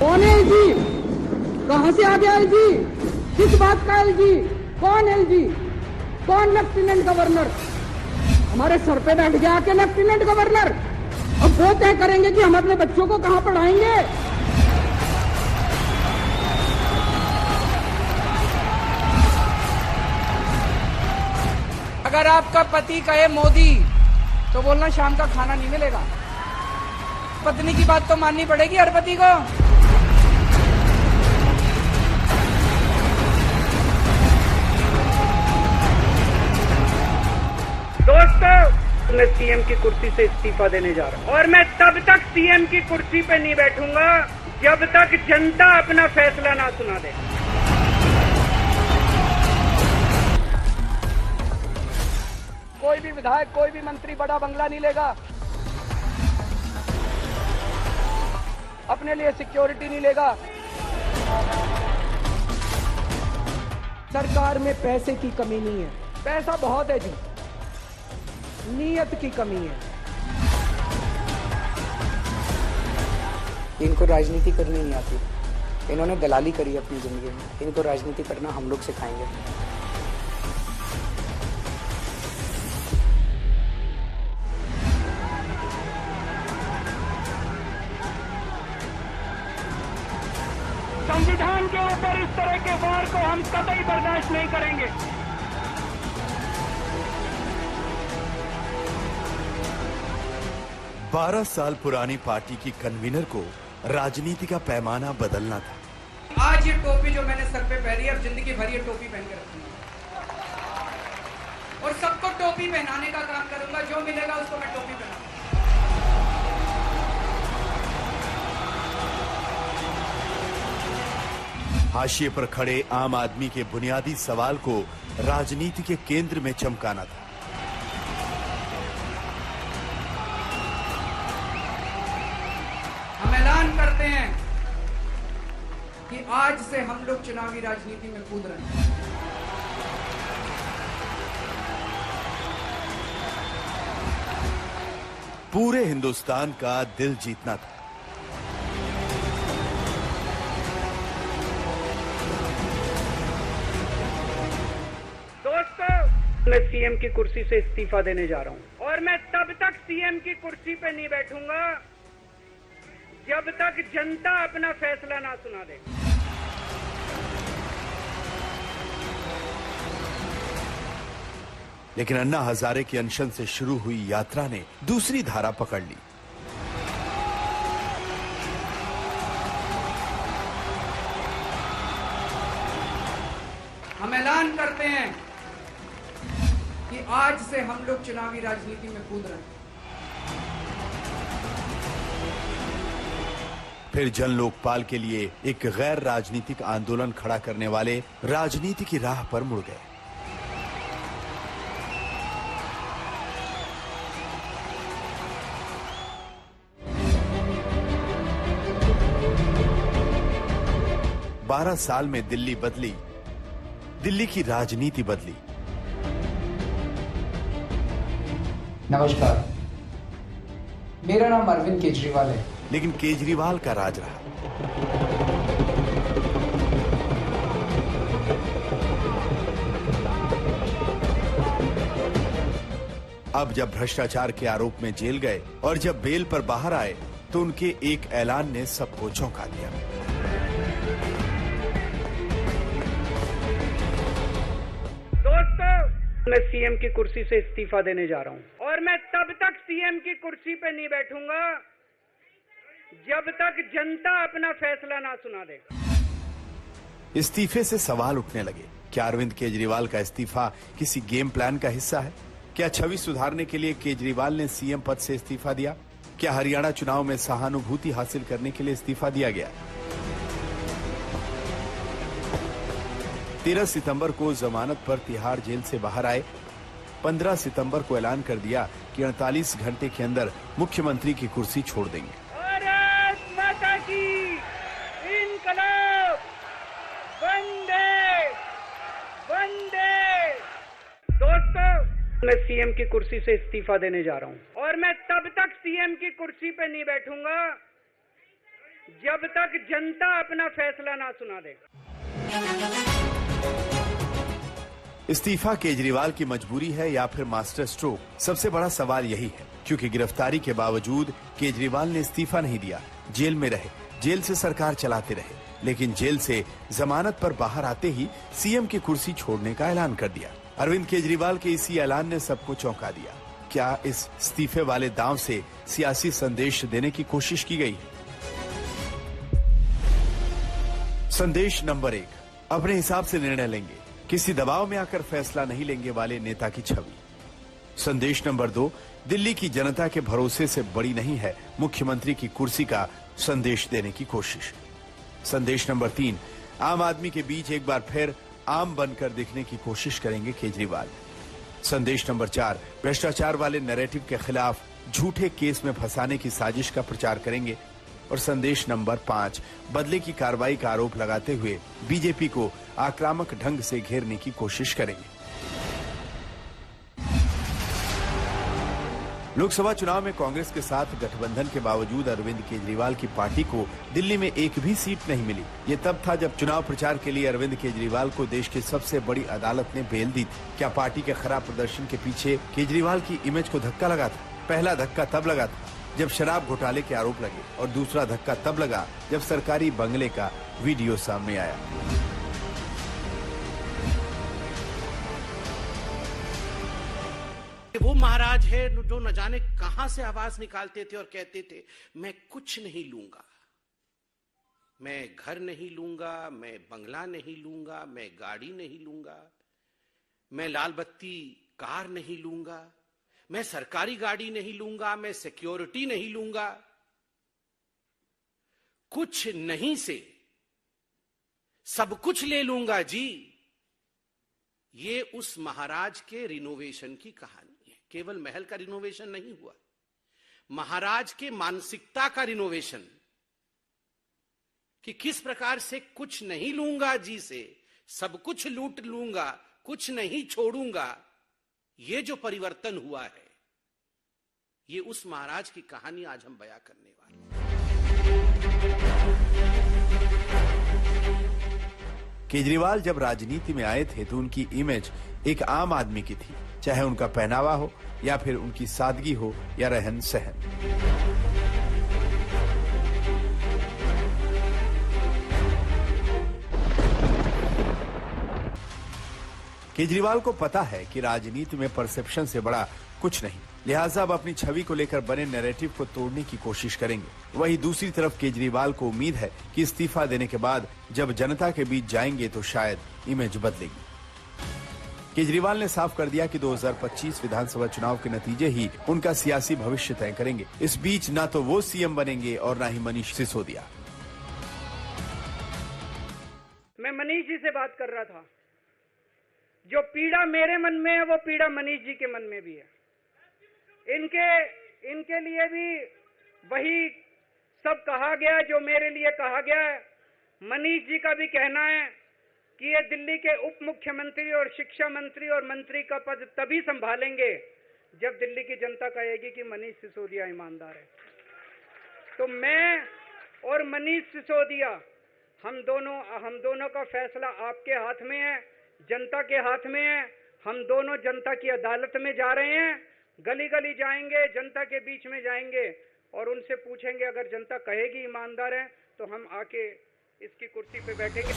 कौन है एलजी? कहां से आ गया एलजी? किस बात का एलजी? कौन एलजी? कौन लेफ्टिनेंट गवर्नर? हमारे सर पे बैठ गया कि लेफ्टिनेंट गवर्नर। अब वो तय करेंगे कि हम अपने बच्चों को कहां पढ़ाएंगे। अगर आपका पति कहे मोदी तो बोलना शाम का खाना नहीं मिलेगा। पत्नी की बात तो माननी पड़ेगी हर पति को। दोस्तों, मैं सीएम की कुर्सी से इस्तीफा देने जा रहा हूं और मैं तब तक सीएम की कुर्सी पे नहीं बैठूंगा जब तक जनता अपना फैसला ना सुना दे। कोई भी विधायक, कोई भी मंत्री बड़ा बंगला नहीं लेगा, अपने लिए सिक्योरिटी नहीं लेगा। सरकार में पैसे की कमी नहीं है, पैसा बहुत है जी, नीयत की कमी है। इनको राजनीति करनी नहीं आती, इन्होंने दलाली करी अपनी जिंदगी में, इनको राजनीति करना हम लोग सिखाएंगे। संविधान के ऊपर इस तरह के वार को हम कतई बर्दाश्त नहीं करेंगे। बारह साल पुरानी पार्टी की कन्वीनर को राजनीति का पैमाना बदलना था। आज ये टोपी जो मैंने सर पे पहनी है, अब जिंदगी भर ये टोपी पहन के रखूंगा और सबको टोपी पहनाने का काम करूंगा। जो मिलेगा उसको मैं टोपी पहनाऊंगा। हाशिए पर खड़े आम आदमी के बुनियादी सवाल को राजनीति के केंद्र में चमकाना था। हम ऐलान करते हैं कि आज से हम लोग चुनावी राजनीति में कूद रहे हैं। पूरे हिंदुस्तान का दिल जीतना था। मैं सीएम की कुर्सी से इस्तीफा देने जा रहा हूं और मैं तब तक सीएम की कुर्सी पे नहीं बैठूंगा जब तक जनता अपना फैसला ना सुना दे। लेकिन अन्ना हजारे के अनशन से शुरू हुई यात्रा ने दूसरी धारा पकड़ ली। हम ऐलान करते हैं कि आज से हम लोग चुनावी राजनीति में कूद रहे हैं। फिर जन लोकपाल के लिए एक गैर राजनीतिक आंदोलन खड़ा करने वाले राजनीति की राह पर मुड़ गए। बारह साल में दिल्ली बदली, दिल्ली की राजनीति बदली। नमस्कार, मेरा नाम अरविंद केजरीवाल है। लेकिन केजरीवाल का राज रहा। अब जब भ्रष्टाचार के आरोप में जेल गए और जब बेल पर बाहर आए तो उनके एक ऐलान ने सबको चौंका दिया। मैं सीएम की कुर्सी से इस्तीफा देने जा रहा हूं और मैं तब तक सीएम की कुर्सी पे नहीं बैठूंगा जब तक जनता अपना फैसला ना सुना दे। इस्तीफे से सवाल उठने लगे। क्या अरविंद केजरीवाल का इस्तीफा किसी गेम प्लान का हिस्सा है? क्या छवि सुधारने के लिए केजरीवाल ने सीएम पद से इस्तीफा दिया? क्या हरियाणा चुनाव में सहानुभूति हासिल करने के लिए इस्तीफा दिया गया? 13 सितंबर को जमानत पर तिहाड़ जेल से बाहर आए। 15 सितंबर को ऐलान कर दिया कि 48 घंटे के अंदर मुख्यमंत्री की कुर्सी छोड़ देंगे। भारत माता की इनकलाब, वंदे वंदे। दोस्तों, मैं सीएम की कुर्सी से इस्तीफा देने जा रहा हूं और मैं तब तक सीएम की कुर्सी पे नहीं बैठूंगा जब तक जनता अपना फैसला ना सुना दे। इस्तीफा केजरीवाल की मजबूरी है या फिर मास्टर स्ट्रोक? सबसे बड़ा सवाल यही है, क्योंकि गिरफ्तारी के बावजूद केजरीवाल ने इस्तीफा नहीं दिया, जेल में रहे, जेल से सरकार चलाते रहे, लेकिन जेल से जमानत पर बाहर आते ही सीएम की कुर्सी छोड़ने का ऐलान कर दिया। अरविंद केजरीवाल के इसी ऐलान ने सबको चौंका दिया। क्या इस इस्तीफे वाले दांव से सियासी संदेश देने की कोशिश की गई? संदेश नंबर 1, अपने हिसाब से निर्णय लेंगे, किसी दबाव में आकर फैसला नहीं लेंगे वाले नेता की छवि। संदेश नंबर 2, दिल्ली की जनता के भरोसे से बड़ी नहीं है मुख्यमंत्री की कुर्सी का संदेश देने की कोशिश। संदेश नंबर 3, आम आदमी के बीच एक बार फिर आम बनकर दिखने की कोशिश करेंगे केजरीवाल। संदेश नंबर 4, भ्रष्टाचार वाले नैरेटिव के खिलाफ झूठे केस में फंसाने की साजिश का प्रचार करेंगे। और संदेश नंबर 5, बदले की कार्रवाई का आरोप लगाते हुए बीजेपी को आक्रामक ढंग से घेरने की कोशिश करेंगे। लोकसभा चुनाव में कांग्रेस के साथ गठबंधन के बावजूद अरविंद केजरीवाल की पार्टी को दिल्ली में एक भी सीट नहीं मिली। ये तब था जब चुनाव प्रचार के लिए अरविंद केजरीवाल को देश की सबसे बड़ी अदालत ने बेल दी थी। क्या पार्टी के खराब प्रदर्शन के पीछे केजरीवाल की इमेज को धक्का लगा था? पहला धक्का तब लगा था जब शराब घोटाले के आरोप लगे, और दूसरा धक्का तब लगा जब सरकारी बंगले का वीडियो सामने आया। वो महाराज है जो न जाने कहां से आवाज निकालते थे और कहते थे, मैं कुछ नहीं लूंगा, मैं घर नहीं लूंगा, मैं बंगला नहीं लूंगा, मैं गाड़ी नहीं लूंगा, मैं लाल बत्ती कार नहीं लूंगा, मैं सरकारी गाड़ी नहीं लूंगा, मैं सिक्योरिटी नहीं लूंगा। कुछ नहीं से सब कुछ ले लूंगा जी। ये उस महाराज के रिनोवेशन की कहानी है। केवल महल का रिनोवेशन नहीं हुआ, महाराज के मानसिकता का रिनोवेशन, कि किस प्रकार से कुछ नहीं लूंगा जी से सब कुछ लूट लूंगा, कुछ नहीं छोड़ूंगा। ये जो परिवर्तन हुआ है, ये उस महाराज की कहानी आज हम बयां करने वाले हैं। केजरीवाल जब राजनीति में आए थे तो उनकी इमेज एक आम आदमी की थी, चाहे उनका पहनावा हो या फिर उनकी सादगी हो या रहन सहन। केजरीवाल को पता है कि राजनीति में परसेप्शन से बड़ा कुछ नहीं, लिहाजा अब अपनी छवि को लेकर बने नैरेटिव को तोड़ने की कोशिश करेंगे। वहीं दूसरी तरफ केजरीवाल को उम्मीद है कि इस्तीफा देने के बाद जब जनता के बीच जाएंगे तो शायद इमेज बदलेगी। केजरीवाल ने साफ कर दिया कि 2025 विधानसभा चुनाव के नतीजे ही उनका सियासी भविष्य तय करेंगे। इस बीच ना तो वो सीएम बनेंगे और ना ही मनीष सिसोदिया। मैं मनीष जी से बात कर रहा था, जो पीड़ा मेरे मन में है वो पीड़ा मनीष जी के मन में भी है। इनके लिए भी वही सब कहा गया जो मेरे लिए कहा गया है। मनीष जी का भी कहना है कि ये दिल्ली के उप मुख्यमंत्री और शिक्षा मंत्री और मंत्री का पद तभी संभालेंगे जब दिल्ली की जनता कहेगी कि मनीष सिसोदिया ईमानदार है। तो मैं और मनीष सिसोदिया हम दोनों का फैसला आपके हाथ में है, जनता के हाथ में है। हम दोनों जनता की अदालत में जा रहे हैं, गली गली जाएंगे, जनता के बीच में जाएंगे और उनसे पूछेंगे, अगर जनता कहेगी ईमानदार है तो हम आके इसकी कुर्सी पे बैठेंगे।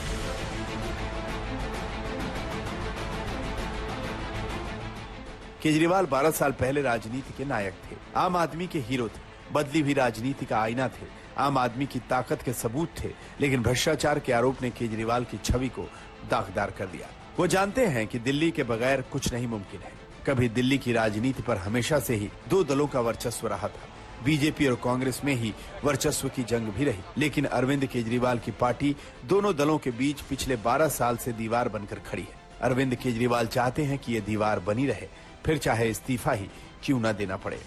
केजरीवाल 12 साल पहले राजनीति के नायक थे, आम आदमी के हीरो थे, बदली हुई राजनीति का आईना थे, आम आदमी की ताकत के सबूत थे। लेकिन भ्रष्टाचार के आरोप ने केजरीवाल की छवि को दागदार कर दिया। वो जानते हैं कि दिल्ली के बगैर कुछ नहीं मुमकिन है। कभी दिल्ली की राजनीति पर हमेशा से ही दो दलों का वर्चस्व रहा था, बीजेपी और कांग्रेस में ही वर्चस्व की जंग भी रही। लेकिन अरविंद केजरीवाल की पार्टी दोनों दलों के बीच पिछले 12 साल से दीवार बनकर खड़ी है। अरविंद केजरीवाल चाहते हैं कि ये दीवार बनी रहे, फिर चाहे इस्तीफा ही क्यों न देना पड़े।